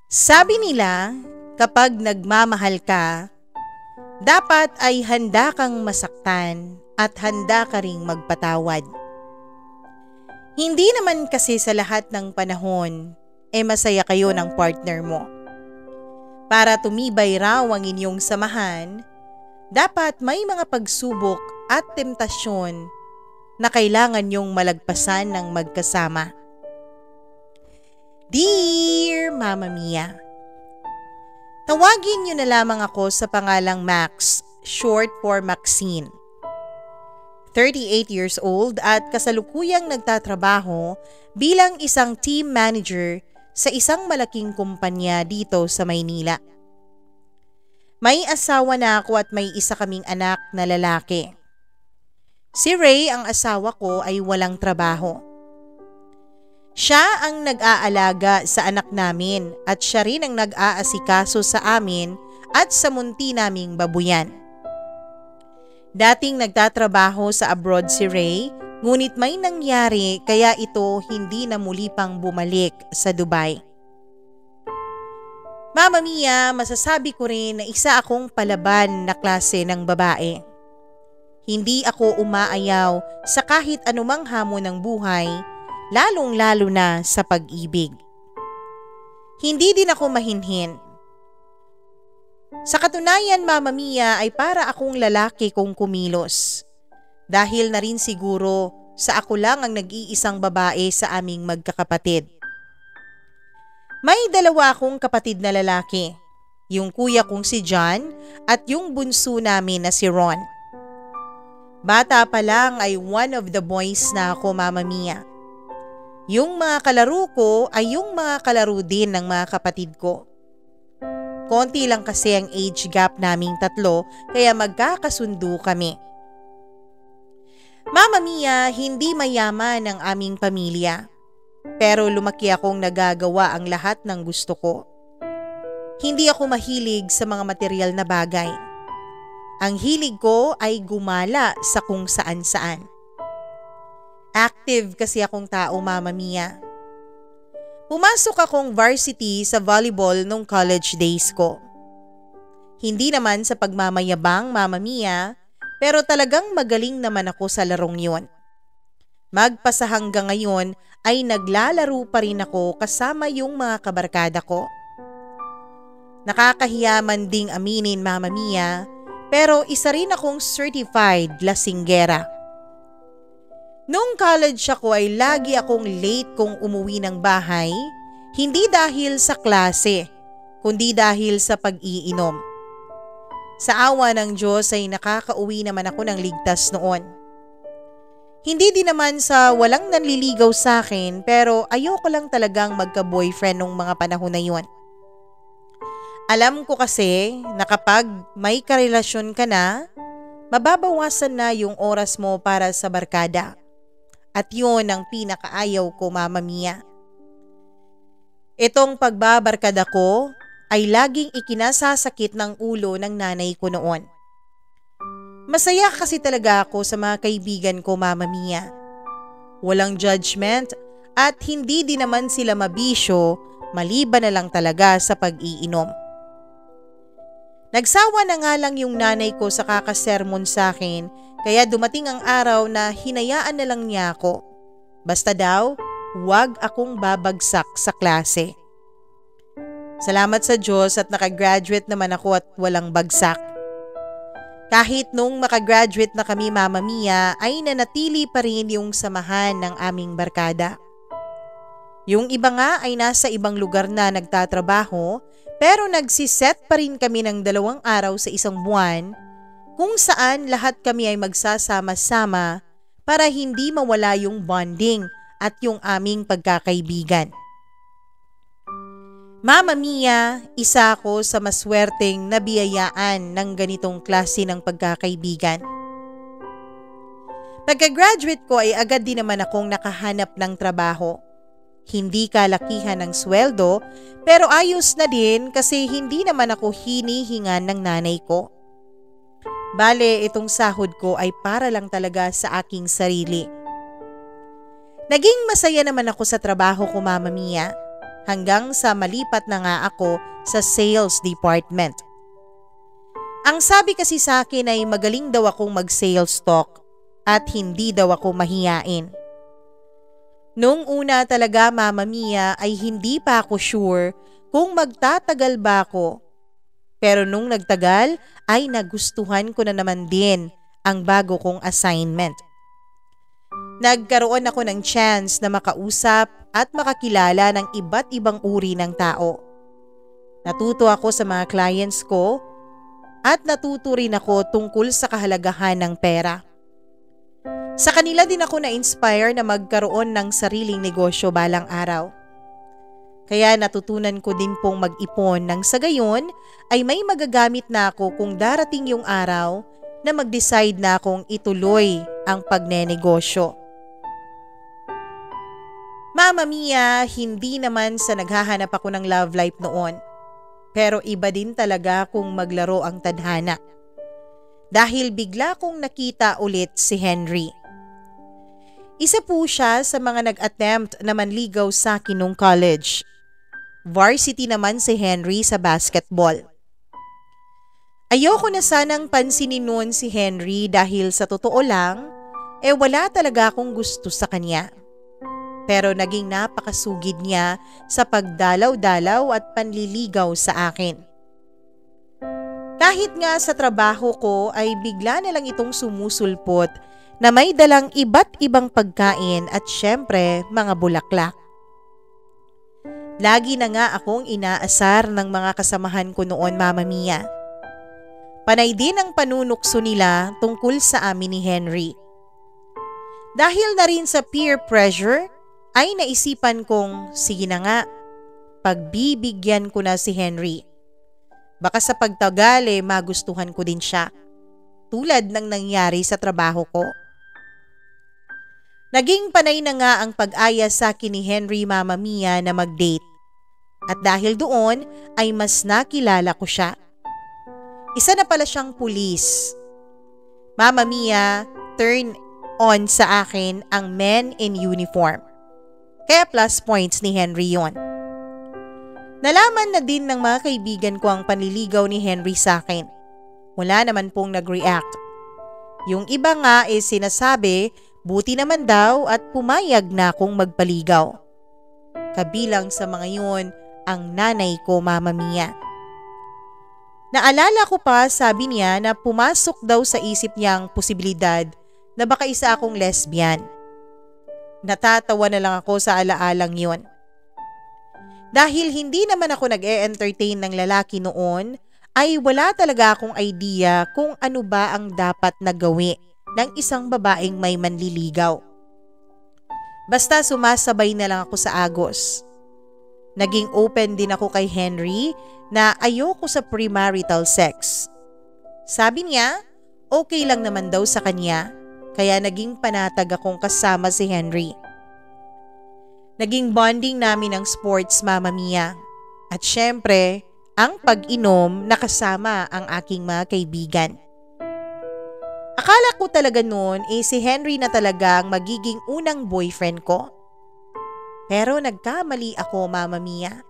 Sabi nila, kapag nagmamahal ka, dapat ay handa kang masaktan at handa ka ring magpatawad. Hindi naman kasi sa lahat ng panahon, masaya kayo ng partner mo. Para tumibay raw ang inyong samahan, dapat may mga pagsubok at temptasyon na kailangan nyong malagpasan ng magkasama. Dear Mama Mia, tawagin niyo na lamang ako sa pangalang Max, short for Maxine. 38 years old at kasalukuyang nagtatrabaho bilang isang team manager sa isang malaking kumpanya dito sa Maynila. May asawa na ako at may isa kaming anak na lalaki. Si Ray, ang asawa ko, ay walang trabaho. Siya ang nag-aalaga sa anak namin at siya rin ang nag-aasikaso sa amin at sa munti naming babuyan. Dating nagtatrabaho sa abroad si Ray, ngunit may nangyari kaya ito hindi na muli pang bumalik sa Dubai. Mama Mia, masasabi ko rin na isa akong palaban na klase ng babae. Hindi ako umaayaw sa kahit anumang hamon ng buhay, lalong-lalo na sa pag-ibig. Hindi din ako mahinhin. Sa katunayan, Mama Mia, ay para akong lalaki kung kumilos. Dahil na rin siguro sa ako lang ang nag-iisang babae sa aming magkakapatid. May dalawa akong kapatid na lalaki, yung kuya kong si John at yung bunso namin na si Ron. Bata pa lang ay one of the boys na ako, Mama Mia. Yung mga kalaro ko ay yung mga kalaro din ng mga kapatid ko. Konti lang kasi ang age gap naming tatlo kaya magkakasundo kami. Mama Mia, hindi mayaman ang aming pamilya. Pero lumaki akong nagagawa ang lahat ng gusto ko. Hindi ako mahilig sa mga material na bagay. Ang hilig ko ay gumala sa kung saan-saan. Active kasi akong tao, Mama Mia. Pumasok akong varsity sa volleyball nung college days ko. Hindi naman sa pagmamayabang, Mama Mia, pero talagang magaling naman ako sa larong yon. Magpasa hanggang ngayon ay naglalaro pa rin ako kasama yung mga kabarkada ko. Nakakahiya man ding aminin, Mama Mia, pero isa rin akong certified lasinggera. Noong college ako ay lagi akong late kung umuwi ng bahay, hindi dahil sa klase, kundi dahil sa pag-iinom. Sa awa ng Diyos ay nakakauwi naman ako ng ligtas noon. Hindi din naman sa walang nanliligaw sa akin pero ayoko lang talagang magka-boyfriend nung mga panahon na yon. Alam ko kasi na kapag may karelasyon ka na, mababawasan na yung oras mo para sa barkada. At yun ang pinakaayaw ko, Mama Mia. Itong pagbabarkada ko ay laging ikinasasakit ng ulo ng nanay ko noon. Masaya kasi talaga ako sa mga kaibigan ko, Mama Mia. Walang judgment at hindi din naman sila mabisyo, maliban na lang talaga sa pag-iinom. Nagsawa na nga lang yung nanay ko sa kakasermon sa akin kaya dumating ang araw na hinayaan na lang niya ako. Basta daw, huwag akong babagsak sa klase. Salamat sa Diyos at nakagraduate naman ako at walang bagsak. Kahit nung makagraduate na kami, Mama Mia, ay nanatili pa rin yung samahan ng aming barkada. Yung iba nga ay nasa ibang lugar na nagtatrabaho pero nagsiset pa rin kami ng 2 araw sa isang buwan kung saan lahat kami ay magsasama-sama para hindi mawala yung bonding at yung aming pagkakaibigan. Mama Mia, isa ako sa maswerteng nabiyayaan ng ganitong klase ng pagkakaibigan. Pagka-graduate ko ay agad din naman akong nakahanap ng trabaho. Hindi kalakihan ng sweldo pero ayos na din kasi hindi naman ako hinihingan ng nanay ko. Bale, itong sahod ko ay para lang talaga sa aking sarili. Naging masaya naman ako sa trabaho ko, Mama Mia. hanggang sa malipat na nga ako sa sales department. Ang sabi kasi sa akin ay magaling daw akong mag-sales talk at hindi daw ako mahiyain. Nung una talaga, Mama Mia, ay hindi pa ako sure kung magtatagal ba ako. Pero nung nagtagal ay nagustuhan ko na naman din ang bago kong assignment. Nagkaroon ako ng chance na makausap at makakilala ng iba't ibang uri ng tao. Natuto ako sa mga clients ko at natuto rin ako tungkol sa kahalagahan ng pera. Sa kanila din ako na-inspire na magkaroon ng sariling negosyo balang araw. Kaya natutunan ko din pong mag-ipon nang sa gayon ay may magagamit na ako kung darating yung araw na mag-decide na akong ituloy ang pagnenegosyo. Mama Mia, hindi naman sa naghahanap ako ng love life noon. Pero iba din talaga kung maglaro ang tadhana. Dahil bigla kong nakita ulit si Henry. Isa po siya sa mga nag-attempt na manligaw sa akin nung college. Varsity naman si Henry sa basketball. Ayoko na sanang pansinin noon si Henry dahil sa totoo lang, wala talaga akong gusto sa kanya. Pero naging napakasugid niya sa pagdalaw-dalaw at panliligaw sa akin. Kahit nga sa trabaho ko ay bigla na lang itong sumusulpot na may dalang iba't ibang pagkain at syempre mga bulaklak. Lagi na nga akong inaasar ng mga kasamahan ko noon, Mama Mia. Panay din ang panunukso nila tungkol sa amin ni Henry. Dahil na rin sa peer pressure, ay naisipan kong sige na nga, pagbibigyan ko na si Henry. Baka sa pagtagal magustuhan ko din siya, tulad ng nangyari sa trabaho ko. Naging panay na nga ang pag-aya sa akin ni Henry, Mama Mia, na mag-date. At dahil doon ay mas nakilala ko siya. Isa na pala siyang pulis. Mama Mia, turn on sa akin ang men in uniform. Kaya plus points ni Henry yon. Nalaman na din ng mga kaibigan ko ang panliligaw ni Henry sa akin. Wala naman pong nag-react. Yung iba nga sinasabi, buti naman daw at pumayag na akong magpaligaw. Kabilang sa mga yun, ang nanay ko, Mama Mia. Naalala ko pa, sabi niya na pumasok daw sa isip niya ang posibilidad na baka isa akong lesbian. Natatawa na lang ako sa alaalang yun. Dahil hindi naman ako nag-e-entertain ng lalaki noon, ay wala talaga akong idea kung ano ba ang dapat na gawin ng isang babaeng may manliligaw. Basta sumasabay na lang ako sa agos. Naging open din ako kay Henry na ayoko sa premarital sex. Sabi niya, okay lang naman daw sa kanya, kaya naging panatag akong kasama si Henry. Naging bonding namin ng sports, Mama Mia. At syempre, ang pag-inom na kasama ang aking mga kaibigan. Akala ko talaga noon si Henry na talaga ang magiging unang boyfriend ko. Pero nagkamali ako, Mama Mia.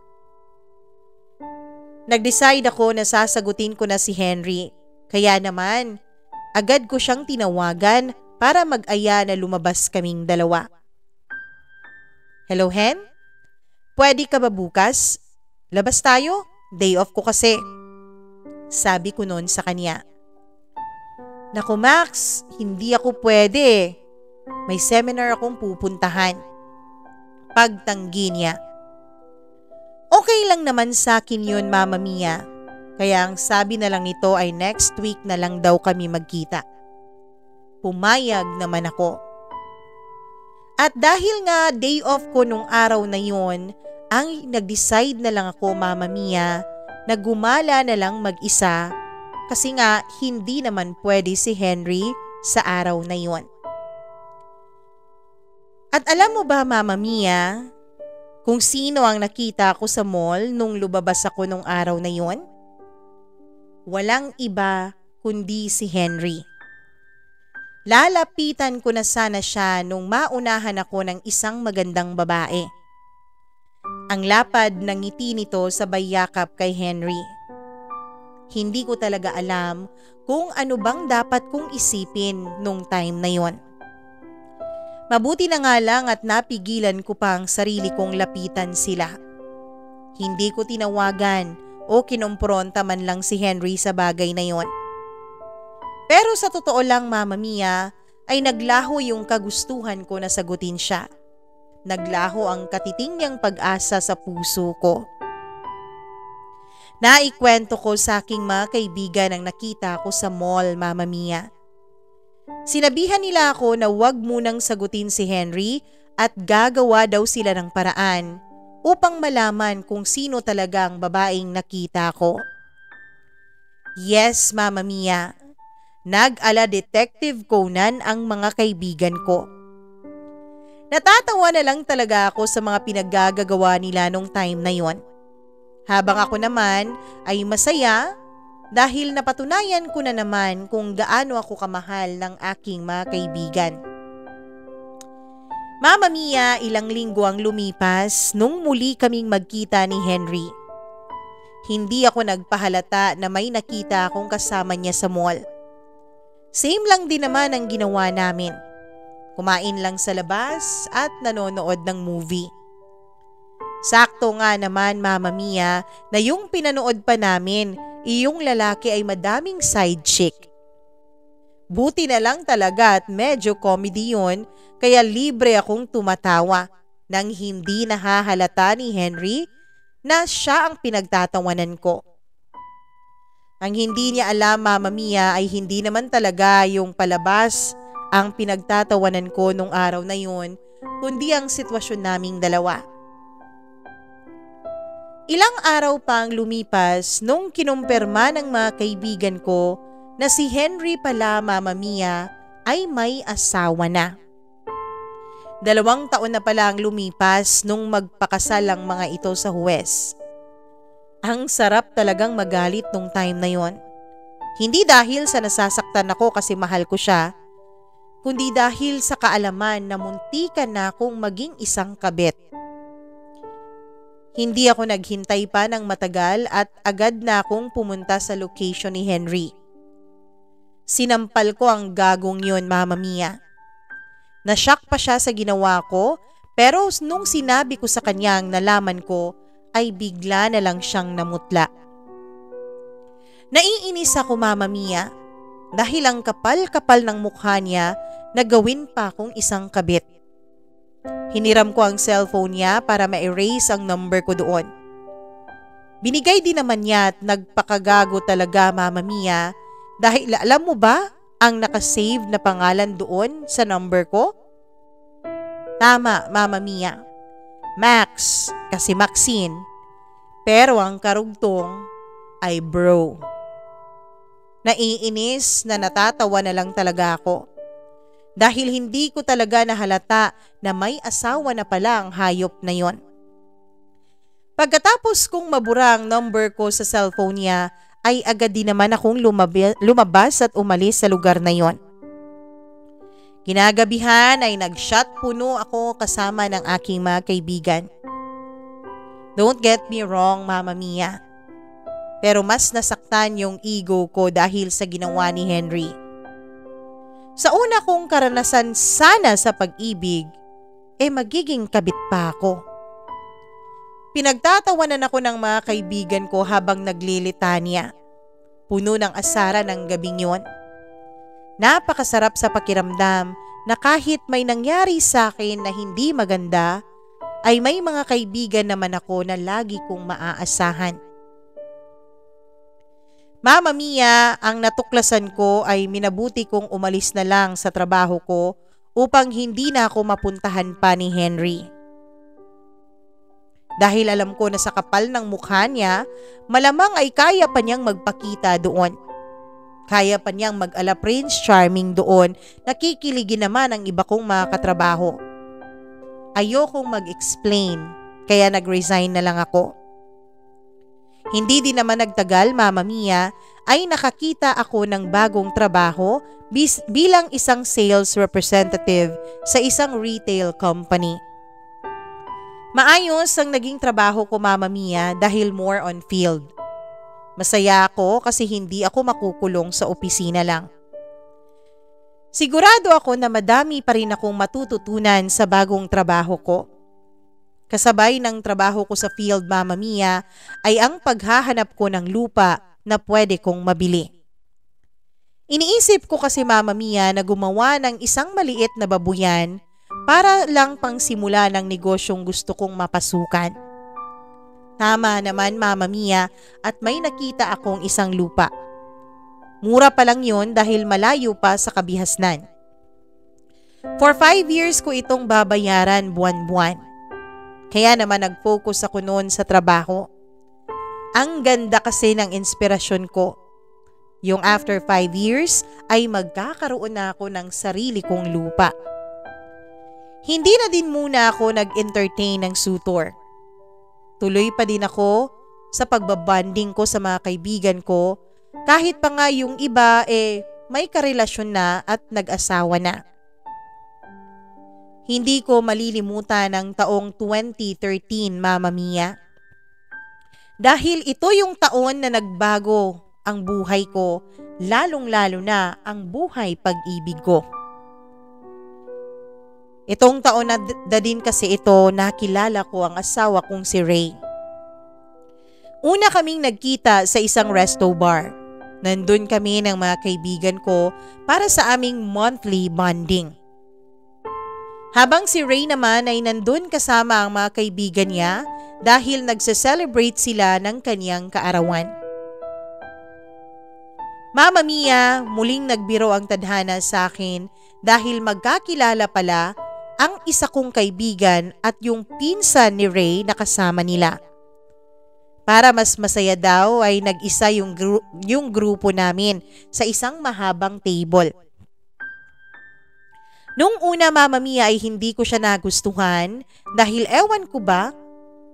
Nag-decide ako na sasagutin ko na si Henry. Kaya naman, agad ko siyang tinawagan para mag-aya na lumabas kaming dalawa. Hello, Hen? Pwede ka ba bukas? Labas tayo? Day off ko kasi. Sabi ko noon sa kanya. Naku Max, hindi ako pwede. May seminar akong pupuntahan. Pagtanggi niya. Okay lang naman sa akin yun, Mama Mia. Kaya ang sabi na lang nito ay next week na lang daw kami magkita. Pumayag naman ako. At dahil nga day off ko nung araw na yun, ang nag-decide na lang ako, Mama Mia, na gumala na lang mag-isa kasi nga hindi naman pwede si Henry sa araw na yun. At alam mo ba, Mama Mia, kung sino ang nakita ko sa mall nung lumabas ako nung araw na yun? Walang iba kundi si Henry. Lalapitan ko na sana siya nung maunahan ako ng isang magandang babae. Ang lapad ng ngiti nito sabay yakap kay Henry. Hindi ko talaga alam kung ano bang dapat kong isipin nung time na yon. Mabuti na nga lang at napigilan ko pang sarili kong lapitan sila. Hindi ko tinawagan o kinompronta man lang si Henry sa bagay na yon. Pero sa totoo lang, Mama Mia, ay naglaho yung kagustuhan ko na sagutin siya. Naglaho ang katiting niyang pag-asa sa puso ko. Naikwento ko sa aking mga kaibigan ang nakita ko sa mall, Mama Mia. Sinabihan nila ako na huwag munang sagutin si Henry at gagawa daw sila ng paraan upang malaman kung sino talaga ang babaeng nakita ko. Yes, Mama Mia. Nag-ala Detective Conan ang mga kaibigan ko. Natatawa na lang talaga ako sa mga pinaggagawa nila nung time na yon. Habang ako naman ay masaya dahil napatunayan ko na naman kung gaano ako kamahal ng aking mga kaibigan. Mama Mia, ilang linggo ang lumipas nung muli kaming magkita ni Henry. Hindi ako nagpahalata na may nakita akong kasama niya sa mall. Same lang din naman ang ginawa namin. Kumain lang sa labas at nanonood ng movie. Sakto nga naman, Mama Mia, na yung pinanood pa namin, iyong lalaki ay madaming side chick. Buti na lang talaga at medyo comedy yun, kaya libre akong tumatawa nang hindi nahahalata ni Henry na siya ang pinagtatawanan ko. Ang hindi niya alam, Mama Mia, ay hindi naman talaga yung palabas ang pinagtatawanan ko nung araw na yun, kundi ang sitwasyon naming dalawa. Ilang araw pang lumipas nung kinumpirma ng mga kaibigan ko na si Henry pala, Mama Mia, ay may asawa na. 2 taon na pala ang lumipas nung magpakasal ang mga ito sa huwes. Ang sarap talagang magalit nung time na yon. Hindi dahil sa nasasaktan ako kasi mahal ko siya, kundi dahil sa kaalaman na muntikan na akong maging isang kabit. Hindi ako naghintay pa ng matagal at agad na akong pumunta sa location ni Henry. Sinampal ko ang gagong yun, Mama Mia. Nashock pa siya sa ginawa ko, pero nung sinabi ko sa kanya ang nalaman ko, ay bigla na lang siyang namutla. Naiinis ako, Mama Mia, dahil ang kapal-kapal ng mukha niya na gawin pa akong isang kabit. Hiniram ko ang cellphone niya para ma-erase ang number ko doon. Binigay din naman niya at nagpakagago talaga, Mama Mia, dahil alam mo ba ang nakasave na pangalan doon sa number ko? Tama, Mama Mia. Max, kasi Maxine. Pero ang karugtong ay bro. Naiinis na natatawa na lang talaga ako. Dahil hindi ko talaga nahalata na may asawa na pala ang hayop na yon. Pagkatapos kong mabura ang number ko sa cellphone niya, ay agad din naman akong lumabas at umalis sa lugar na yon. Kinagabihan ay nag-shot puno ako kasama ng aking mga kaibigan. Don't get me wrong, Mama Mia. Pero mas nasaktan yung ego ko dahil sa ginawa ni Henry. Sa una kong karanasan sana sa pag-ibig, magiging kabit pa ako. Pinagtatawanan ako ng mga kaibigan ko habang naglilitanya. Puno ng asara ng gabing yon. Napakasarap sa pakiramdam na kahit may nangyari sa akin na hindi maganda, ay may mga kaibigan naman ako na lagi kong maaasahan. Mama Mia, ang natuklasan ko ay minabuti kong umalis na lang sa trabaho ko upang hindi na ako mapuntahan pa ni Henry. Dahil alam ko na sa kapal ng mukha niya, malamang ay kaya pa niyang magpakita doon. Kaya pa niyang mag-ala Prince Charming doon, nakikiligin naman ang iba kong mga katrabaho. Ayokong mag-explain, kaya nag-resign na lang ako. Hindi din naman nagtagal, Mama Mia, ay nakakita ako ng bagong trabaho bilang isang sales representative sa isang retail company. Maayos ang naging trabaho ko, Mama Mia, dahil more on field. Masaya ako kasi hindi ako makukulong sa opisina lang. Sigurado ako na madami pa rin akong matututunan sa bagong trabaho ko. Kasabay ng trabaho ko sa field, Mama Mia, ay ang paghahanap ko ng lupa na pwede kong mabili. Iniisip ko kasi, Mama Mia, na gumawa ng isang maliit na babuyan para lang pang simula ng negosyong gusto kong mapasukan. Tama naman, Mama Mia, at may nakita akong isang lupa. Mura pa lang yun dahil malayo pa sa kabihasnan. For 5 years ko itong babayaran buwan-buwan. Kaya naman nag-focus ako noon sa trabaho. Ang ganda kasi ng inspirasyon ko. Yung after 5 years ay magkakaroon na ako ng sarili kong lupa. Hindi na din muna ako nag-entertain ng suitor. Tuloy pa din ako sa pagbabanding ko sa mga kaibigan ko kahit pa nga yung iba may karelasyon na at nag-asawa na. Hindi ko malilimutan ang taong 2013, Mama Mia. Dahil ito yung taon na nagbago ang buhay ko, lalong-lalo na ang buhay pag-ibig ko. Itong taon na din kasi ito nakilala ko ang asawa kong si Ray. Una kaming nagkita sa isang resto bar. Nandun kami ng mga kaibigan ko para sa aming monthly bonding. Habang si Ray naman ay nandun kasama ang mga kaibigan niya dahil nagse-celebrate sila ng kanyang kaarawan. Mama Mia, muling nagbiro ang tadhana sa akin dahil magkakilala pala ang isa kong kaibigan at yung pinsan ni Ray na kasama nila. Para mas masaya daw ay nag-isa yung grupo namin sa isang mahabang table. Nung una, Mama Mia, ay hindi ko siya nagustuhan dahil ewan ko ba,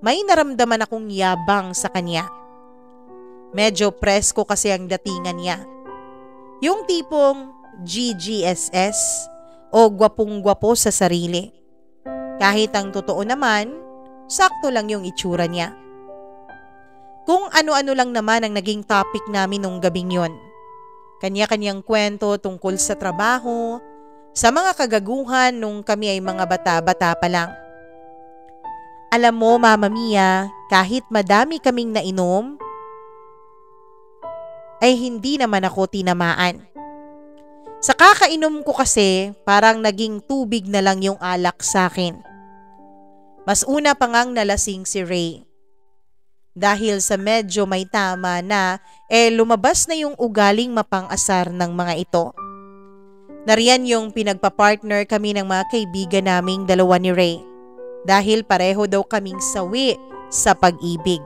may naramdaman akong yabang sa kanya. Medyo presko kasi ang datingan niya. Yung tipong GGSS o gwapong-gwapo sa sarili. Kahit ang totoo naman, sakto lang yung itsura niya. Kung ano-ano lang naman ang naging topic namin nung gabing yon. Kanya-kanyang kwento tungkol sa trabaho, sa mga kagaguhan nung kami ay mga bata-bata pa lang. Alam mo, Mama Mia, kahit madami kaming nainom, ay hindi naman ako tinamaan. Sa kakainom ko kasi, parang naging tubig na lang yung alak sa akin. Mas una pa ngang nalasing si Ray. Dahil sa medyo may tama na, lumabas na yung ugaling mapang-asar ng mga ito. Nariyan yung pinagpa-partner kami ng mga kaibigan naming dalawa ni Ray. Dahil pareho daw kaming sawi sa pag-ibig.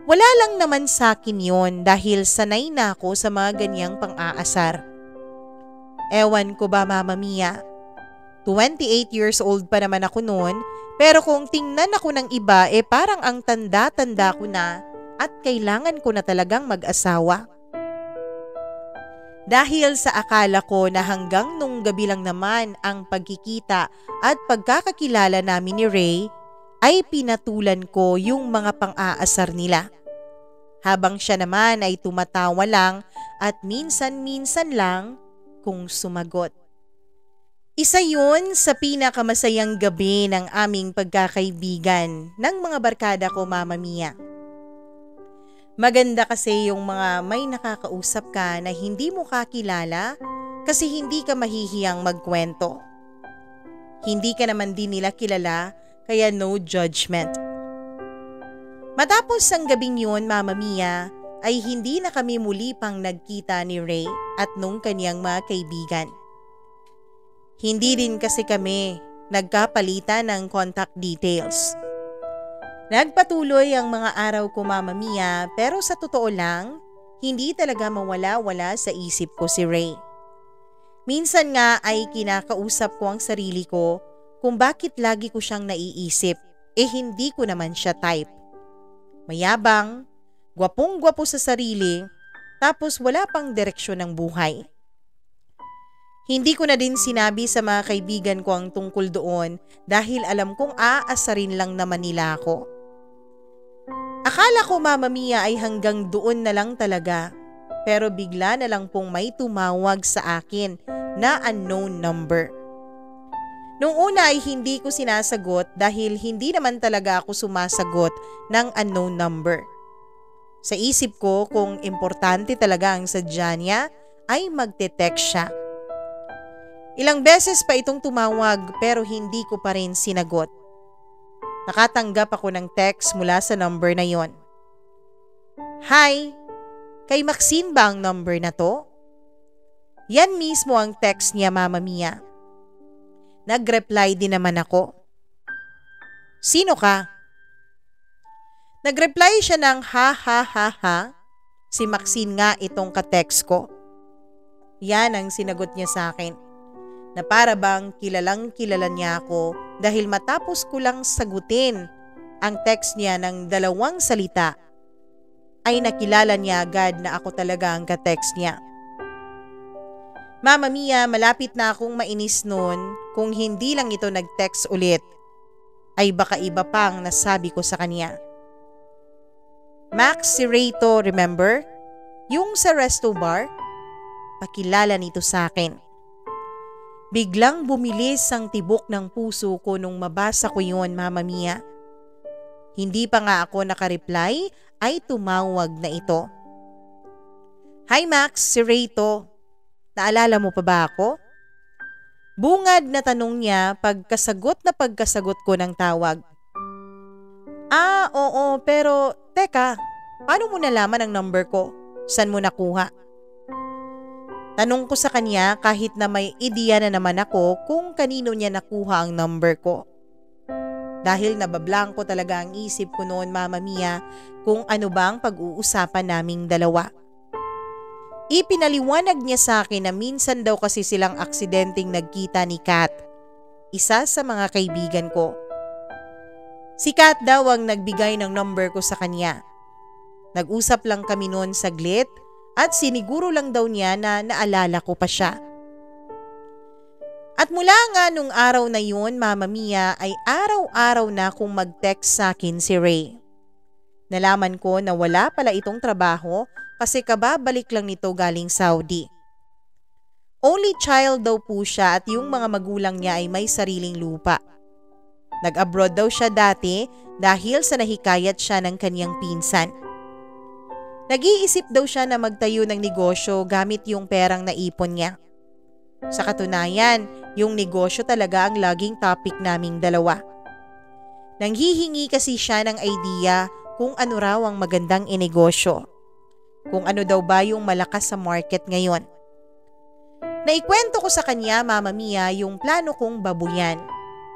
Wala lang naman sa akin yon dahil sanay na ako sa mga ganyang pang-aasar. Ewan ko ba, Mama Mia, 28 years old pa naman ako noon, pero kung tingnan ako ng iba parang ang tanda-tanda ko na at kailangan ko na talagang mag-asawa. Dahil sa akala ko na hanggang nung gabi lang naman ang pagkikita at pagkakakilala namin ni Ray, ay pinatulan ko yung mga pang-aasar nila. Habang siya naman ay tumatawa lang at minsan-minsan lang kung sumagot. Isa yun sa pinakamasayang gabi ng aming pagkakaibigan ng mga barkada ko, Mama Mia. Maganda kasi yung mga may nakakausap ka na hindi mo kakilala kasi hindi ka mahihiyang magkwento. Hindi ka naman din nila kilala kaya no judgment. Matapos ang gabing yun, Mama Mia, ay hindi na kami muli pang nagkita ni Ray at nung kanyang mga kaibigan. Hindi din kasi kami nagkapalitan ng contact details. Nagpatuloy ang mga araw ko, Mama Mia, pero sa totoo lang, hindi talaga mawala-wala sa isip ko si Ray. Minsan nga ay kinakausap ko ang sarili ko kung bakit lagi ko siyang naiisip, hindi ko naman siya type. Mayabang, gwapong-gwapo sa sarili, tapos wala pang direksyon ng buhay. Hindi ko na din sinabi sa mga kaibigan ko ang tungkol doon dahil alam kong aasarin lang naman nila ako. Akala ko Mama Mia ay hanggang doon na lang talaga, pero bigla na lang pong may tumawag sa akin na unknown number. Nung una ay hindi ko sinasagot dahil hindi naman talaga ako sumasagot ng unknown number. Sa isip ko kung importante talaga ang sadya niya ay magte-text siya. Ilang beses pa itong tumawag pero hindi ko pa rin sinagot. Nakatanggap ako ng text mula sa number na yon. Hi, kay Maxine ba ang number na to? Yan mismo ang text niya Mama Mia. Nag-reply din naman ako. Sino ka? Nag-reply siya ng ha ha ha ha. Si Maxine nga itong ka-text ko. Yan ang sinagot niya sa akin. Na para bang kilalang kilala niya ako dahil matapos ko lang sagutin ang text niya ng 2 salita ay nakilala niya agad na ako talaga ang ka-text niya. Mama Mia, malapit na akong mainis noon kung hindi lang ito nag-text ulit ay baka iba pa ang nasabi ko sa kanya. Max, si Rayto, remember? Yung sa resto bar? Pakilala nito sa akin. Biglang bumilis ang tibok ng puso ko nung mabasa ko yun, Mama Mia. Hindi pa nga ako nakareply ay tumawag na ito. Hi Max, si Rayto. Naalala mo pa ba ako? Bungad na tanong niya pagkasagot ko ng tawag. Oo, pero teka, paano mo nalaman ang number ko? Saan mo nakuha? Tanong ko sa kanya kahit na may ideya na naman ako kung kanino niya nakuha ang number ko. Dahil nabablangko talaga ang isip ko noon, Mama Mia, kung ano ba ang pag-uusapan naming dalawa. Ipinaliwanag niya sa akin na minsan daw kasi silang aksidenteng nagkita ni Kat, isa sa mga kaibigan ko. Si Kat daw ang nagbigay ng number ko sa kanya. Nag-usap lang kami noon saglit at siniguro lang daw niya na naalala ko pa siya. At mula nga nung araw na yun, Mama Mia, ay araw-araw na kung mag-text sa akin si Ray. Nalaman ko na wala pala itong trabaho kasi kababalik lang nito galing Saudi. Only child daw po siya at yung mga magulang niya ay may sariling lupa. Nag-abroad daw siya dati dahil sa nahikayat siya ng kanyang pinsan. Nag-iisip daw siya na magtayo ng negosyo gamit yung perang naipon niya. Sa katunayan, yung negosyo talaga ang laging topic naming dalawa. Nanghihingi kasi siya ng idea kung ano raw ang magandang inegosyo. Kung ano daw ba yung malakas sa market ngayon. Naikwento ko sa kanya, Mama Mia, yung plano kong babuyan.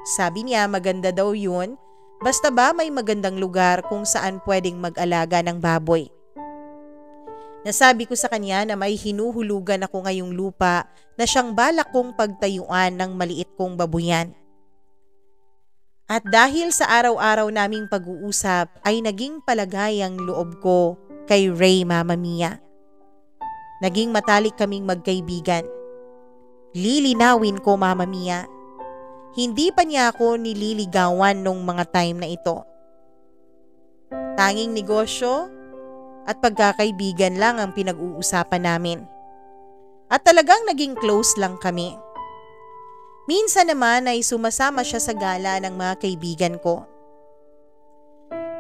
Sabi niya maganda daw yun, basta ba may magandang lugar kung saan pwedeng mag-alaga ng baboy. Nasabi ko sa kanya na may hinuhulugan ako ngayong lupa na siyang balak kong pagtayuan ng maliit kong babuyan. At dahil sa araw-araw naming pag-uusap ay naging palagay ang loob ko kay Ray, Mama Mia. Naging matalik kaming magkaibigan. Lilinawin ko, Mama Mia. Hindi pa niya ako nililigawan nung mga time na ito. Tanging negosyo at pagkakaibigan lang ang pinag-uusapan namin. At talagang naging close lang kami. Minsan naman ay sumasama siya sa gala ng mga kaibigan ko.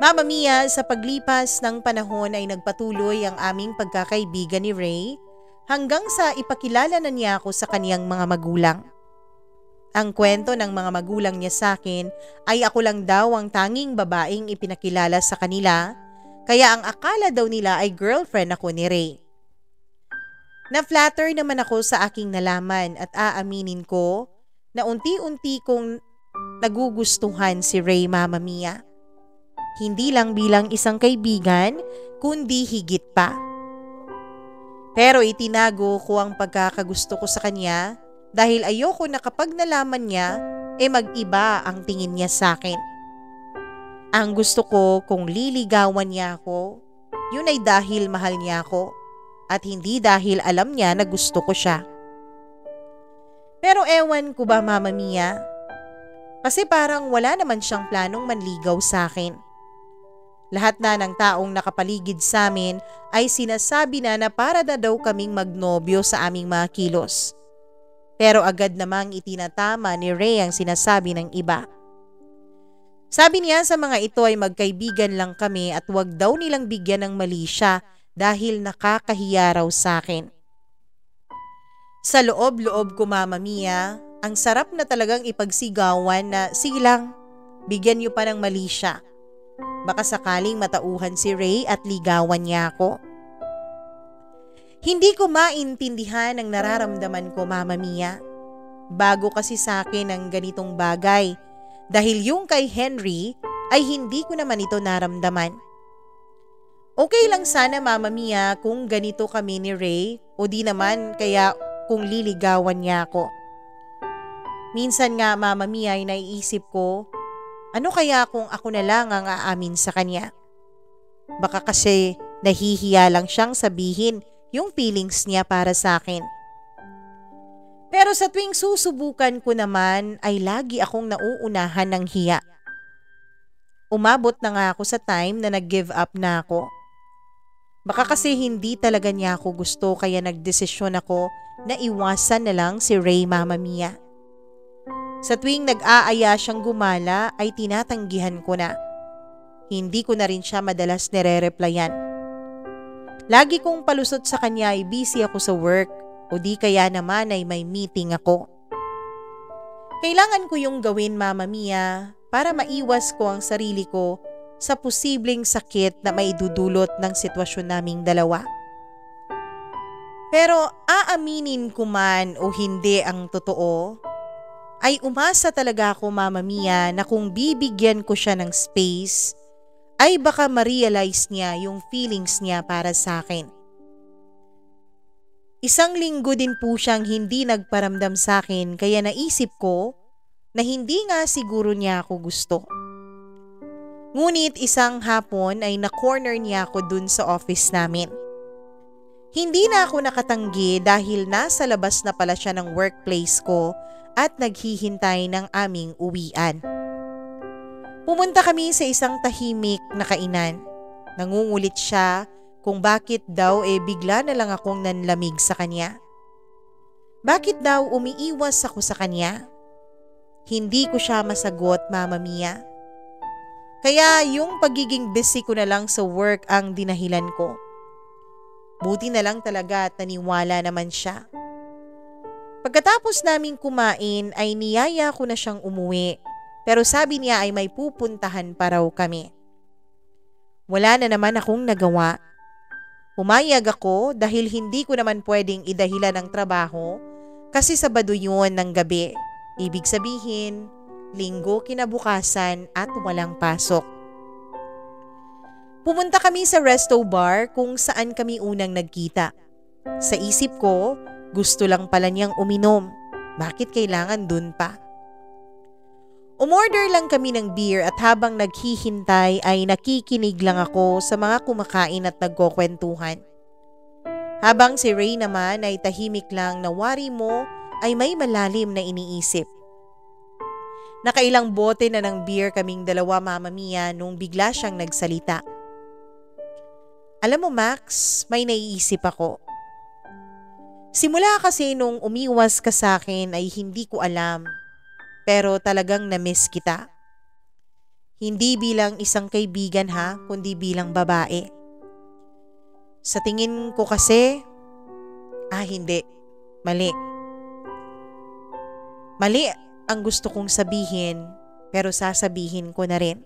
Mama Mia, sa paglipas ng panahon ay nagpatuloy ang aming pagkakaibigan ni Ray hanggang sa ipakilala na niya ako sa kaniyang mga magulang. Ang kwento ng mga magulang niya sa akin ay ako lang daw ang tanging babaeng ipinakilala sa kanila, kaya ang akala daw nila ay girlfriend ako ni Ray. Na-flatter naman ako sa aking nalaman at aaminin ko na unti-unti kong nagugustuhan si Ray, Mama Mia. Hindi lang bilang isang kaibigan, kundi higit pa. Pero itinago ko ang pagkakagusto ko sa kanya dahil ayoko na kapag nalaman niya, mag-iba ang tingin niya sa akin. Ang gusto ko kung liligawan niya ako, yun ay dahil mahal niya ako at hindi dahil alam niya na gusto ko siya. Pero ewan ko ba, Mama Mia? Kasi parang wala naman siyang planong manligaw sa akin. Lahat na ng taong nakapaligid sa amin ay sinasabi na para na daw kaming magnobyo sa aming mga kilos. Pero agad namang itinatama ni Ray ang sinasabi ng iba. Sabi niya sa mga ito ay magkaibigan lang kami at wag daw nilang bigyan ng mali siya dahil nakakahiya raw sa akin. Sa loob-loob ko, Mama Mia, ang sarap na talagang ipagsigawan na sige lang, bigyan niyo pa ng mali siya. Baka sakaling matauhan si Ray at ligawan niya ako. Hindi ko maintindihan ang nararamdaman ko, Mama Mia. Bago kasi sa akin ang ganitong bagay dahil yung kay Henry ay hindi ko naman ito naramdaman. Okay lang sana, Mama Mia, kung ganito kami ni Ray o di naman kaya kung liligawan niya ako. Minsan nga, Mama Mia, ay naiisip ko, ano kaya kung ako na lang ang aamin sa kanya? Baka kasi nahihiya lang siyang sabihin yung feelings niya para sa akin. Pero sa tuwing susubukan ko naman ay lagi akong nauunahan ng hiya. Umabot na nga ako sa time na nag-give up na ako. Baka kasi hindi talaga niya ako gusto kaya nagdesisyon ako na iwasan na lang si Ray, Mama Mia. Sa tuwing nag-aaya siyang gumala ay tinatanggihan ko na. Hindi ko na rin siya madalas nire-replyan. Lagi kong palusot sa kanya ay busy ako sa work o di kaya naman ay may meeting ako. Kailangan ko yung gawin, Mama Mia, para maiwas ko ang sarili ko sa posibleng sakit na maidudulot ng sitwasyon naming dalawa. Pero aaminin ko man o hindi ang totoo, ay umasa talaga ako, Mama Mia, na kung bibigyan ko siya ng space, ay baka ma-realize niya yung feelings niya para sa akin. Isang linggo din po siyang hindi nagparamdam sa akin kaya naisip ko na hindi nga siguro niya ako gusto. Ngunit isang hapon ay na-corner niya ako dun sa office namin. Hindi na ako nakatanggi dahil nasa labas na pala siya ng workplace ko at naghihintay ng aming uwian. Pumunta kami sa isang tahimik na kainan. Nangungulit siya kung bakit daw bigla na lang akong nanlamig sa kanya. Bakit daw umiiwas ako sa kanya? Hindi ko siya masagot, Mama Mia. Kaya yung pagiging busy ko na lang sa work ang dinahilan ko. Buti na lang talaga at naniwala naman siya. Pagkatapos naming kumain ay niyaya ko na siyang umuwi pero sabi niya ay may pupuntahan pa raw kami. Wala na naman akong nagawa. Pumayag ako dahil hindi ko naman pwedeng idahilan ang trabaho kasi Sabado yun ng gabi. Ibig sabihin, Linggo kinabukasan at walang pasok. Pumunta kami sa resto bar kung saan kami unang nagkita. Sa isip ko, gusto lang pala niyang uminom. Bakit kailangan dun pa? Umorder lang kami ng beer at habang naghihintay ay nakikinig lang ako sa mga kumakain at nagkukwentuhan. Habang si Ray naman ay tahimik lang na wari mo ay may malalim na iniisip. Nakailang bote na ng beer kaming dalawa, Mama Mia, nung bigla siyang nagsalita. Alam mo, Max, may naiisip ako. Simula kasi nung umiwas ka sa akin ay hindi ko alam, pero talagang na-miss kita. Hindi bilang isang kaibigan ha, kundi bilang babae. Sa tingin ko kasi, hindi, mali. Mali ang gusto kong sabihin, pero sasabihin ko na rin.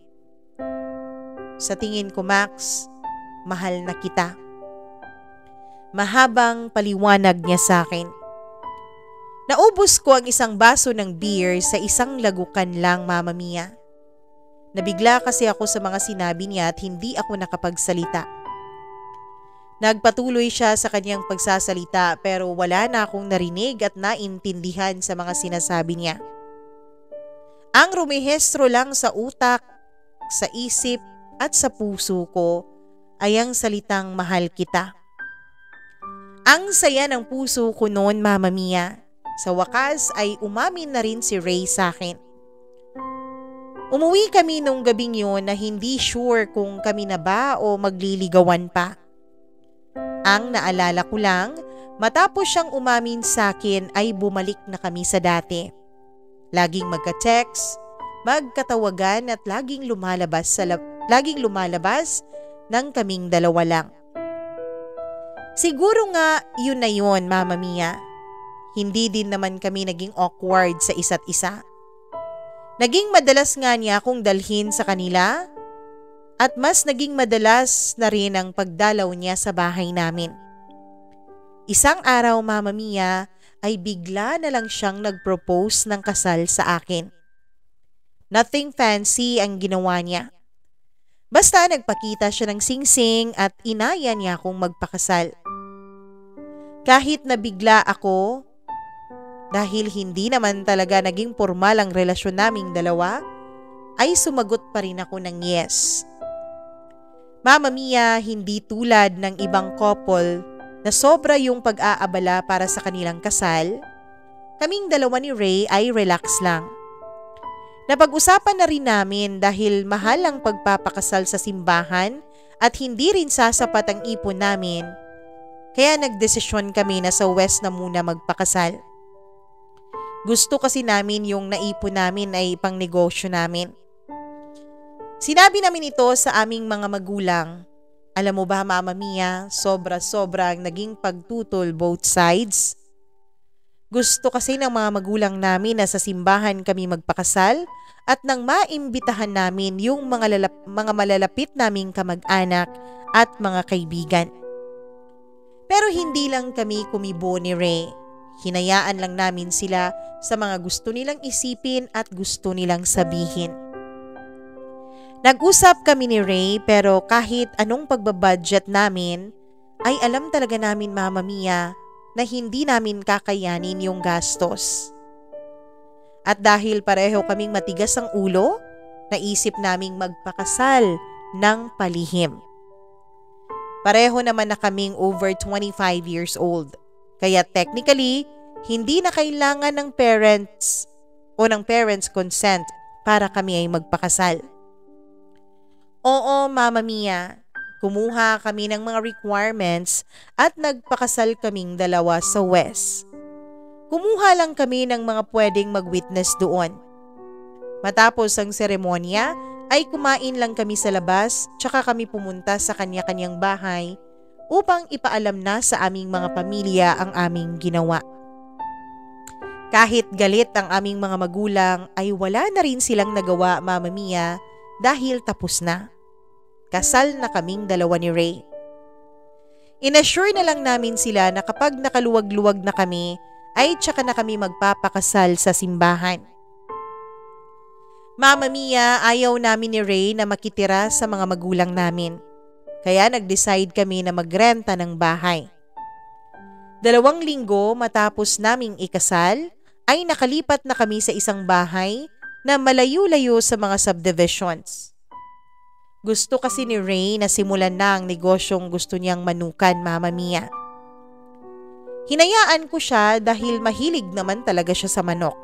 Sa tingin ko, Max, mahal na kita. Mahabang paliwanag niya sa akin. Naubos ko ang isang baso ng beer sa isang lagukan lang, Mama Mia. Nabigla kasi ako sa mga sinabi niya at hindi ako nakapagsalita. Nagpatuloy siya sa kanyang pagsasalita pero wala na akong narinig at naintindihan sa mga sinasabi niya. Ang rumihestro lang sa utak, sa isip at sa puso ko ay ang salitang mahal kita. Ang saya ng puso ko noon, Mama Mia. Sa wakas ay umamin na rin si Ray sa akin. Umuwi kami nung gabing yun na hindi sure kung kami na ba o magliligawan pa. Ang naalala ko lang, matapos siyang umamin sa akin ay bumalik na kami sa dati. Laging magka-text, magkatawagan at laging lumalabas ng kaming dalawa lang. Siguro nga yun na yun, Mama Mia. Hindi din naman kami naging awkward sa isa't isa. Naging madalas nga niya akong dalhin sa kanila at mas naging madalas na rin ang pagdalaw niya sa bahay namin. Isang araw, Mama Mia, ay bigla na lang siyang nag-propose ng kasal sa akin. Nothing fancy ang ginawa niya. Basta nagpakita siya ng singsing at inaya niya akong magpakasal. Kahit nabigla ako, dahil hindi naman talaga naging formal ang relasyon naming dalawa, ay sumagot pa rin ako ng yes. Mama Mia, hindi tulad ng ibang couple na sobra yung pag-aabala para sa kanilang kasal, kaming dalawa ni Ray ay relax lang. Napag-usapan na rin namin dahil mahal ang pagpapakasal sa simbahan at hindi rin sasapat ang ipon namin, kaya nagdesisyon kami na sa West na muna magpakasal. Gusto kasi namin yung naipon namin ay pang negosyo namin. Sinabi namin ito sa aming mga magulang. Alam mo ba, Mama Mia, sobra-sobra ang naging pagtutol both sides. Gusto kasi ng mga magulang namin na sa simbahan kami magpakasal at nang maimbitahan namin yung mga malalapit naming kamag-anak at mga kaibigan. Pero hindi lang kami kumibo ni Ray. Hinayaan lang namin sila sa mga gusto nilang isipin at gusto nilang sabihin. Nag-usap kami ni Ray pero kahit anong pagbabudget namin, ay alam talaga namin, Mama Mia, na hindi namin kakayanin yung gastos. At dahil pareho kaming matigas ang ulo, naisip naming magpakasal ng palihim. Pareho naman na kaming over 25 years old. Kaya technically, hindi na kailangan ng parents consent para kami ay magpakasal. Oo, Mama Mia, kumuha kami ng mga requirements at nagpakasal kaming dalawa sa West. Kumuha lang kami ng mga pwedeng mag-witness doon. Matapos ang seremonya, ay kumain lang kami sa labas tsaka kami pumunta sa kanya-kanyang bahay upang ipaalam na sa aming mga pamilya ang aming ginawa. Kahit galit ang aming mga magulang ay wala na rin silang nagawa, Mama Mia, dahil tapos na. Kasal na kaming dalawa ni Ray. Inassure na lang namin sila na kapag nakaluwag-luwag na kami ay tsaka na kami magpapakasal sa simbahan. Mama Mia, ayaw namin ni Ray na makitira sa mga magulang namin. Kaya nag-decide kami na magrenta ng bahay. 2 linggo matapos naming ikasal, ay nakalipat na kami sa isang bahay na malayo-layo sa mga subdivisions. Gusto kasi ni Ray na simulan na ang negosyong gusto niyang manukan, Mama Mia. Hinayaan ko siya dahil mahilig naman talaga siya sa manok.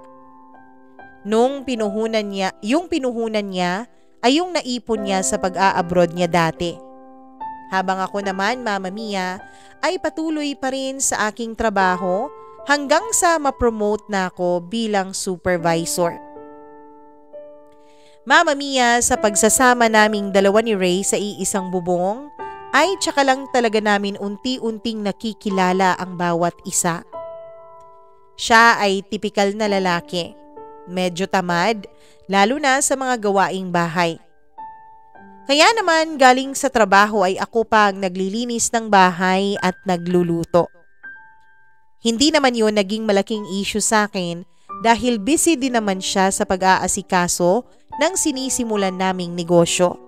Yung pinuhunan niya ay yung naipon niya sa pag-a-abroad niya dati. Habang ako naman, Mama Mia, ay patuloy pa rin sa aking trabaho hanggang sa ma-promote na ako bilang supervisor. Mama Mia, sa pagsasama naming dalawa ni Ray sa iisang bubong, ay tsaka lang talaga namin unti-unting nakikilala ang bawat isa. Siya ay tipikal na lalaki, medyo tamad, lalo na sa mga gawaing bahay. Kaya naman galing sa trabaho ay ako pa ang naglilinis ng bahay at nagluluto. Hindi naman yun naging malaking issue sa akin dahil busy din naman siya sa pag-aasikaso ng sinisimulan naming negosyo.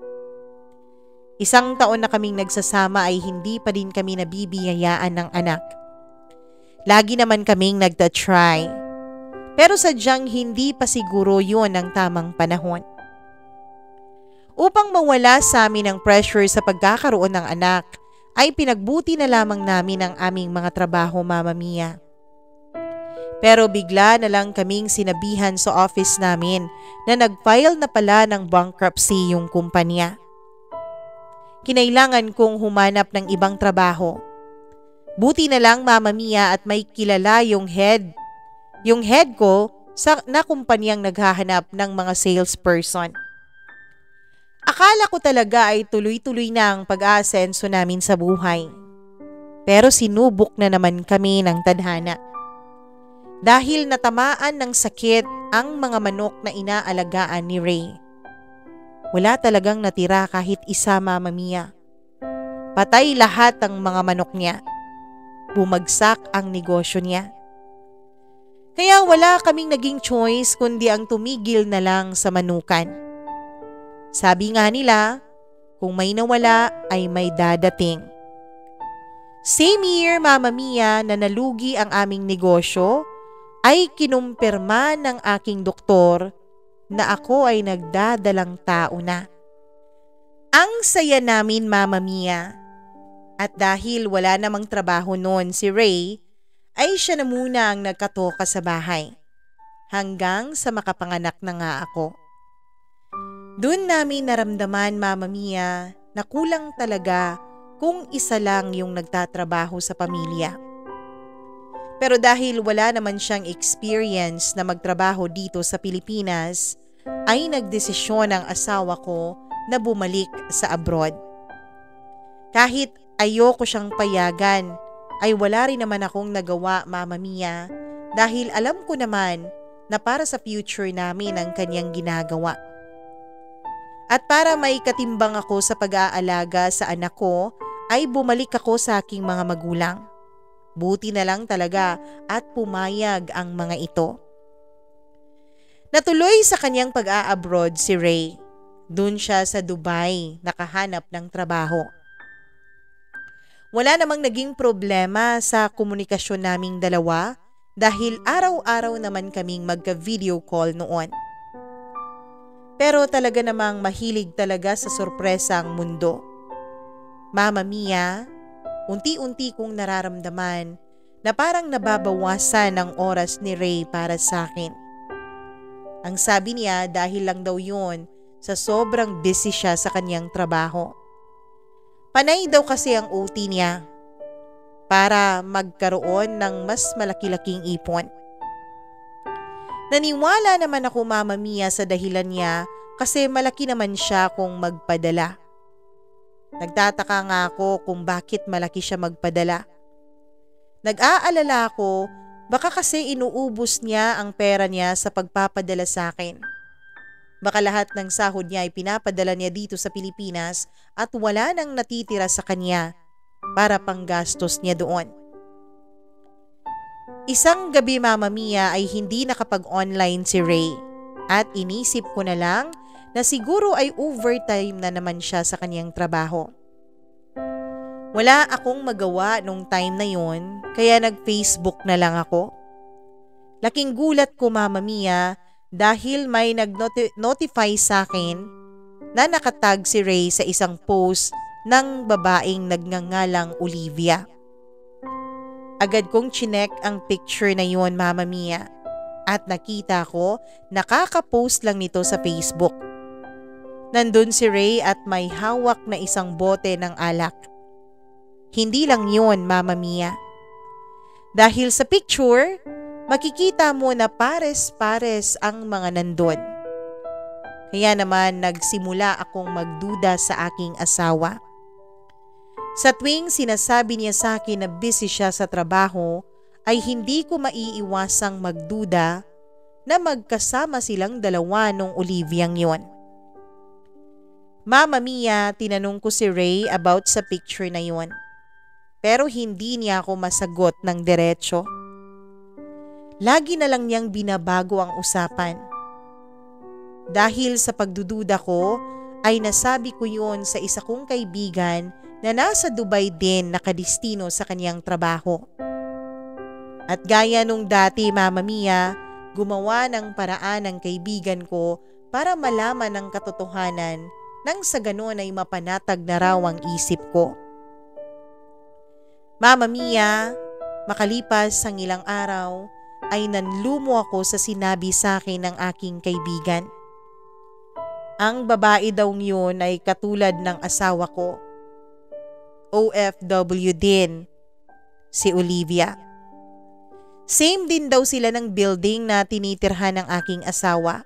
1 taon na kaming nagsasama ay hindi pa din kami nabibiyayaan ng anak. Lagi naman kaming nagtatry. Pero sadyang hindi pa siguro yun ang tamang panahon. Upang mawala sa amin ang pressure sa pagkakaroon ng anak, ay pinagbuti na lamang namin ang aming mga trabaho, Mama Mia. Pero bigla na lang kaming sinabihan sa office namin na nag-file na pala ng bankruptcy yung kumpanya. Kinailangan kong humanap ng ibang trabaho. Buti na lang Mama Mia at may kilala yung head. Yung head ko na kumpanyang naghahanap ng mga salesperson. Akala ko talaga ay tuloy-tuloy na ang pag-aasenso namin sa buhay. Pero sinubok na naman kami ng tadhana. Dahil natamaan ng sakit ang mga manok na inaalagaan ni Ray. Wala talagang natira kahit isa Mama Mia. Patay lahat ang mga manok niya. Bumagsak ang negosyo niya. Kaya wala kaming naging choice kundi ang tumigil na lang sa manukan. Sabi nga nila, kung may nawala ay may dadating. Same year Mama Mia na nalugi ang aming negosyo ay kinumpirma ng aking doktor na ako ay nagdadalang tao na. Ang saya namin Mama Mia. At dahil wala namang trabaho noon si Ray, ay siya na muna ang nagkatoka sa bahay. Hanggang sa makapanganak na nga ako. Doon namin naramdaman Mama Mia na kulang talaga kung isa lang yung nagtatrabaho sa pamilya. Pero dahil wala naman siyang experience na magtrabaho dito sa Pilipinas, ay nagdesisyon ang asawa ko na bumalik sa abroad. Kahit ayoko siyang payagan, ay wala rin naman akong nagawa Mama Mia dahil alam ko naman na para sa future namin ang kanyang ginagawa. At para may katimbang ako sa pag-aalaga sa anak ko, ay bumalik ako sa aking mga magulang. Buti na lang talaga at pumayag ang mga ito. Natuloy sa kanyang pag-a-abroad si Ray. Doon siya sa Dubai nakahanap ng trabaho. Wala namang naging problema sa komunikasyon naming dalawa dahil araw-araw naman kaming magka-video call noon. Pero talaga namang mahilig talaga sa sorpresa ang mundo. Mama Mia, unti-unti kong nararamdaman na parang nababawasan ang oras ni Ray para sa akin. Ang sabi niya dahil lang daw yun sa sobrang busy siya sa kanyang trabaho. Panay daw kasi ang OT niya para magkaroon ng mas malaki-laking ipon. Naniwala naman ako Mama Mia sa dahilan niya kasi malaki naman siya kung magpadala. Nagtataka nga ako kung bakit malaki siya magpadala. Nag-aalala ako baka kasi inuubos niya ang pera niya sa pagpapadala sa akin. Baka lahat ng sahod niya ay pinapadala niya dito sa Pilipinas at wala nang natitira sa kanya para panggastos niya doon. Isang gabi Mama Mia ay hindi nakapag-online si Ray at inisip ko na lang na siguro ay overtime na naman siya sa kanyang trabaho. Wala akong magawa nung time na yon kaya nag-Facebook na lang ako. Laking gulat ko Mama Mia dahil may nag-notify sa akin na nakatag si Ray sa isang post ng babaeng nagngangalang Olivia. Agad kong chinek ang picture na yon Mama Mia at nakita ko nakaka-post lang nito sa Facebook. Nandun si Ray at may hawak na isang bote ng alak. Hindi lang yon Mama Mia. Dahil sa picture, makikita mo na pares-pares ang mga nandun. Kaya naman nagsimula akong magduda sa aking asawa. Sa tuwing sinasabi niya sa akin na busy siya sa trabaho, ay hindi ko maiiwasang magduda na magkasama silang dalawa nung Oliviang yon. Mama Mia, tinanong ko si Ray about sa picture na yon. Pero hindi niya ako masagot ng diretso. Lagi na lang niyang binabago ang usapan. Dahil sa pagdududa ko, ay nasabi ko yun sa isa kong kaibigan na nasa Dubai din nakadistino sa kanyang trabaho. At gaya nung dati Mama Mia, gumawa ng paraan ng kaibigan ko para malaman ang katotohanan nang sa ganon ay mapanatag na raw ang isip ko. Mama Mia, makalipas ang ilang araw ay nanlumo ako sa sinabi sa akin ng aking kaibigan. Ang babae daw yun ay katulad ng asawa ko. OFW din, si Olivia. Same din daw sila ng building na tinitirhan ng aking asawa.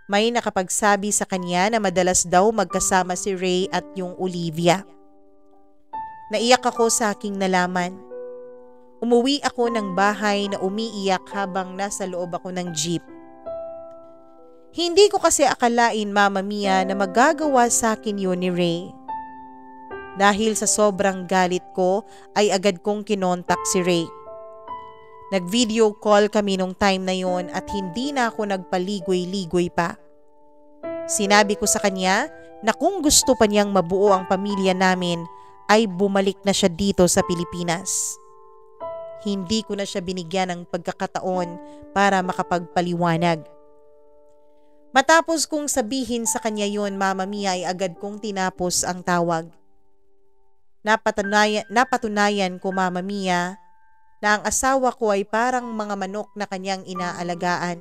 May nakapagsabi sa kanya na madalas daw magkasama si Ray at yung Olivia. Naiyak ako sa aking nalaman. Umuwi ako ng bahay na umiiyak habang nasa loob ako ng jeep. Hindi ko kasi akalain, Mama Mia, na magagawa sa akin yun ni Ray. Dahil sa sobrang galit ko ay agad kong kinontak si Ray. Nag-video call kami nung time na yon at hindi na ako nagpaligoy-ligoy pa. Sinabi ko sa kanya na kung gusto pa niyang mabuo ang pamilya namin ay bumalik na siya dito sa Pilipinas. Hindi ko na siya binigyan ng pagkakataon para makapagpaliwanag. Matapos kong sabihin sa kanya yon, Mama Mia, ay agad kong tinapos ang tawag. Napatunayan ko, Mama Mia, na ang asawa ko ay parang mga manok na kanyang inaalagaan.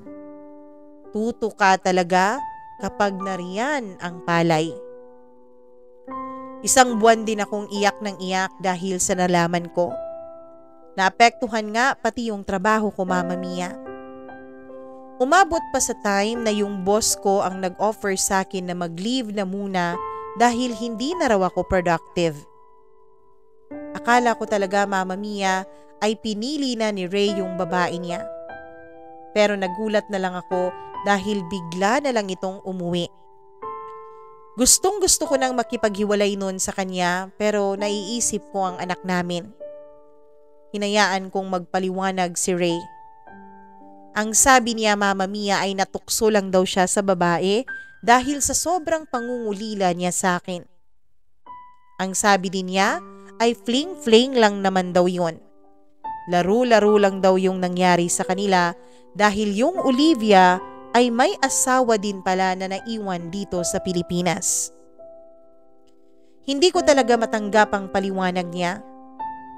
Tuto ka talaga kapag nariyan ang palay. Isang buwan din akong iyak ng iyak dahil sa nalaman ko. Naapektuhan nga pati yung trabaho ko, Mama Mia. Umabot pa sa time na yung boss ko ang nag-offer sa akin na mag-leave na muna dahil hindi na raw ako productive. Akala ko talaga, Mama Mia, ay pinili na ni Ray yung babae niya. Pero nagulat na lang ako dahil bigla na lang itong umuwi. Gustong-gusto ko nang makipaghiwalay nun sa kanya pero naiisip ko ang anak namin. Hinayaan kong magpaliwanag si Ray. Ang sabi niya, Mama Mia, ay natukso lang daw siya sa babae dahil sa sobrang pangungulila niya sa akin. Ang sabi din niya ay fling-fling lang naman daw yun. Laro-laro lang daw yung nangyari sa kanila dahil yung Olivia ay may asawa din pala na naiwan dito sa Pilipinas. Hindi ko talaga matanggap ang paliwanag niya.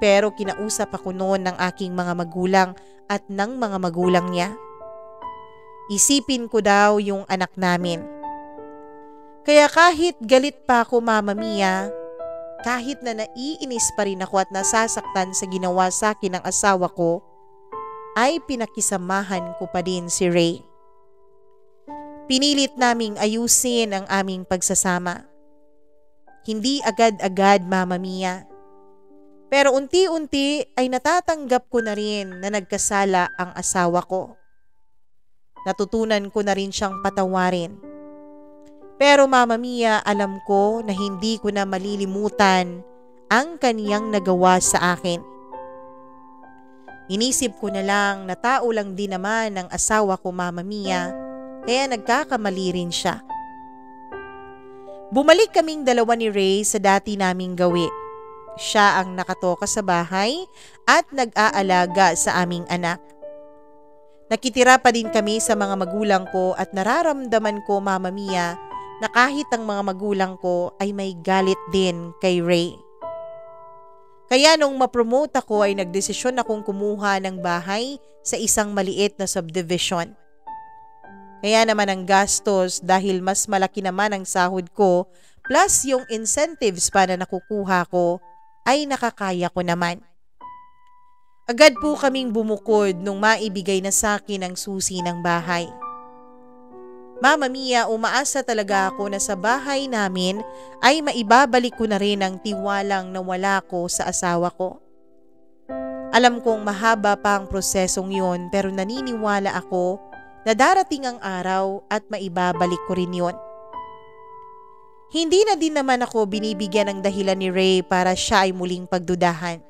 Pero kinausap ako noon ng aking mga magulang at ng mga magulang niya. Isipin ko daw yung anak namin. Kaya kahit galit pa ako, Mama Mia, kahit na naiinis pa rin ako at nasasaktan sa ginawa sa akin ng asawa ko, ay pinakisamahan ko pa din si Ray. Pinilit naming ayusin ang aming pagsasama. Hindi agad-agad, Mama Mia. Pero unti-unti ay natatanggap ko na rin na nagkasala ang asawa ko. Natutunan ko na rin siyang patawarin. Pero Mama Mia, alam ko na hindi ko na malilimutan ang kaniyang nagawa sa akin. Inisip ko na lang na tao lang din naman ang asawa ko, Mama Mia, kaya nagkakamali rin siya. Bumalik kaming dalawa ni Ray sa dati naming gawi. Siya ang nakatoka sa bahay at nag-aalaga sa aming anak. Nakitira pa din kami sa mga magulang ko at nararamdaman ko, Mama Mia, na kahit ang mga magulang ko ay may galit din kay Ray. Kaya nung ma-promote ako ay nagdesisyon akong kumuha ng bahay sa isang maliit na subdivision. Kaya naman ang gastos dahil mas malaki naman ang sahod ko plus yung incentives pa na nakukuha ko ay nakakaya ko naman. Agad po kaming bumukod nung maibigay na sa akin ang susi ng bahay. Mama Mia, umaasa talaga ako na sa bahay namin ay maibabalik ko na rin ang tiwalang nawala ko sa asawa ko. Alam kong mahaba pa ang prosesong yun pero naniniwala ako na darating ang araw at maibabalik ko rin yun. Hindi na din naman ako binibigyan ng dahilan ni Ray para siya ay muling pagdudahan.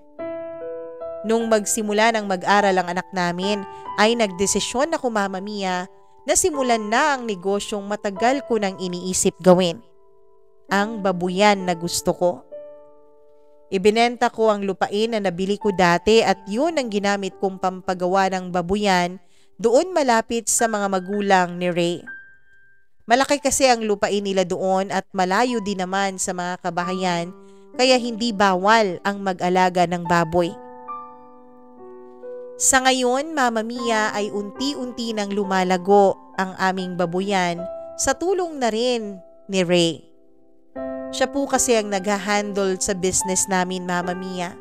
Nung magsimula ng mag-aral ang anak namin ay nagdesisyon ako, Mama Mia, na simulan na ang negosyong matagal ko nang iniisip gawin. Ang babuyan na gusto ko. Ibinenta ko ang lupain na nabili ko dati at yun ang ginamit kong pampagawa ng babuyan doon malapit sa mga magulang ni Ray. Malaki kasi ang lupain nila doon at malayo din naman sa mga kabahayan kaya hindi bawal ang mag-alaga ng baboy. Sa ngayon, Mama Mia, ay unti-unti nang lumalago ang aming babuyan sa tulong na rin ni Ray. Siya po kasi ang nag-handle sa business namin, Mama Mia.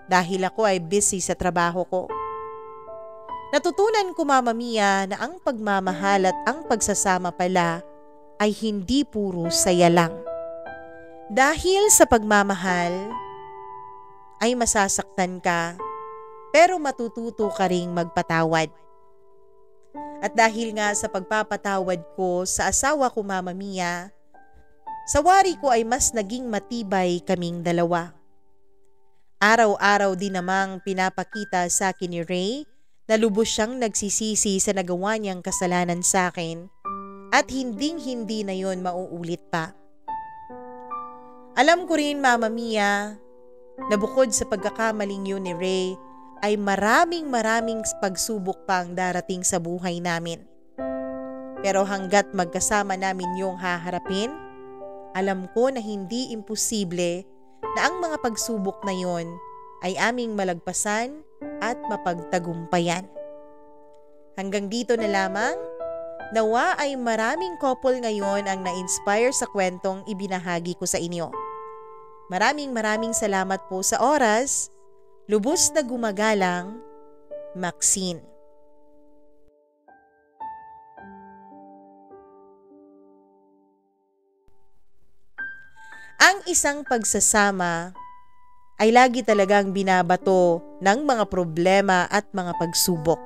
Dahil ako ay busy sa trabaho ko. Natutunan ko, Mama Mia, na ang pagmamahal at ang pagsasama pala ay hindi puro saya lang. Dahil sa pagmamahal ay masasaktan ka, pero matututo ka ring magpatawad. At dahil nga sa pagpapatawad ko sa asawa ko, Mama Mia, sa wari ko ay mas naging matibay kaming dalawa. Araw-araw din namang pinapakita sa akin ni Ray na lubos siyang nagsisisi sa nagawa niyang kasalanan sa akin at hinding-hindi na yon mauulit pa. Alam ko rin, Mama Mia, na bukod sa pagkakamaling yun ni Ray, ay maraming pagsubok pang darating sa buhay namin. Pero hanggat magkasama namin yung haharapin, alam ko na hindi imposible na ang mga pagsubok na yon ay aming malagpasan at mapagtagumpayan. Hanggang dito na lamang, nawa ay maraming couple ngayon ang na-inspire sa kwentong ibinahagi ko sa inyo. Maraming salamat po sa oras. Lubos na gumagalang, Maxine. Ang isang pagsasama ay lagi talagang binabato ng mga problema at mga pagsubok.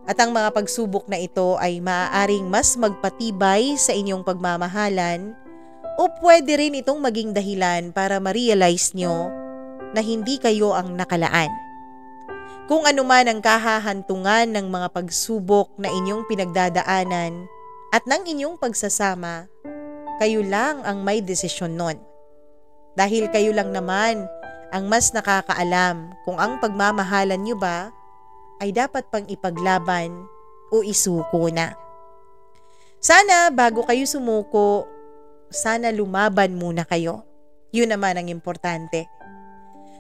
At ang mga pagsubok na ito ay maaaring mas magpatibay sa inyong pagmamahalan o pwede rin itong maging dahilan para ma-realize nyo na hindi kayo ang nakalaan. Kung ano man ang kahahantungan ng mga pagsubok na inyong pinagdadaanan at ng inyong pagsasama, kayo lang ang may desisyon nun. Dahil kayo lang naman ang mas nakakaalam kung ang pagmamahalan nyo ba ay dapat pang ipaglaban o isuko na. Sana bago kayo sumuko, sana lumaban muna kayo. Yun naman ang importante.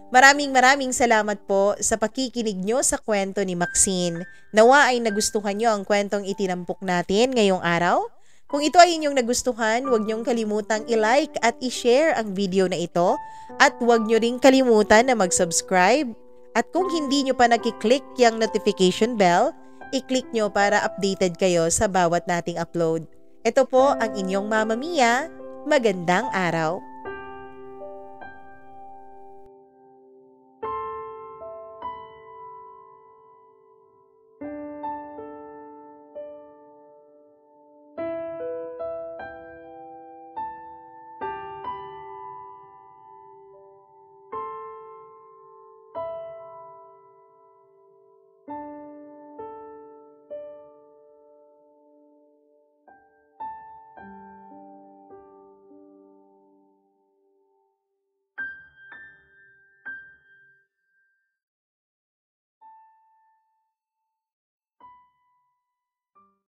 Maraming salamat po sa pakikinig nyo sa kwento ni Maxine. Nawa ay nagustuhan nyo ang kwentong itinampok natin ngayong araw. Kung ito ay inyong nagustuhan, huwag nyong kalimutang i-like at i-share ang video na ito. At huwag nyo ring kalimutan na mag-subscribe. At kung hindi nyo pa nakiklik yung notification bell, i-click nyo para updated kayo sa bawat nating upload. Ito po ang inyong Mama Mia. Magandang araw.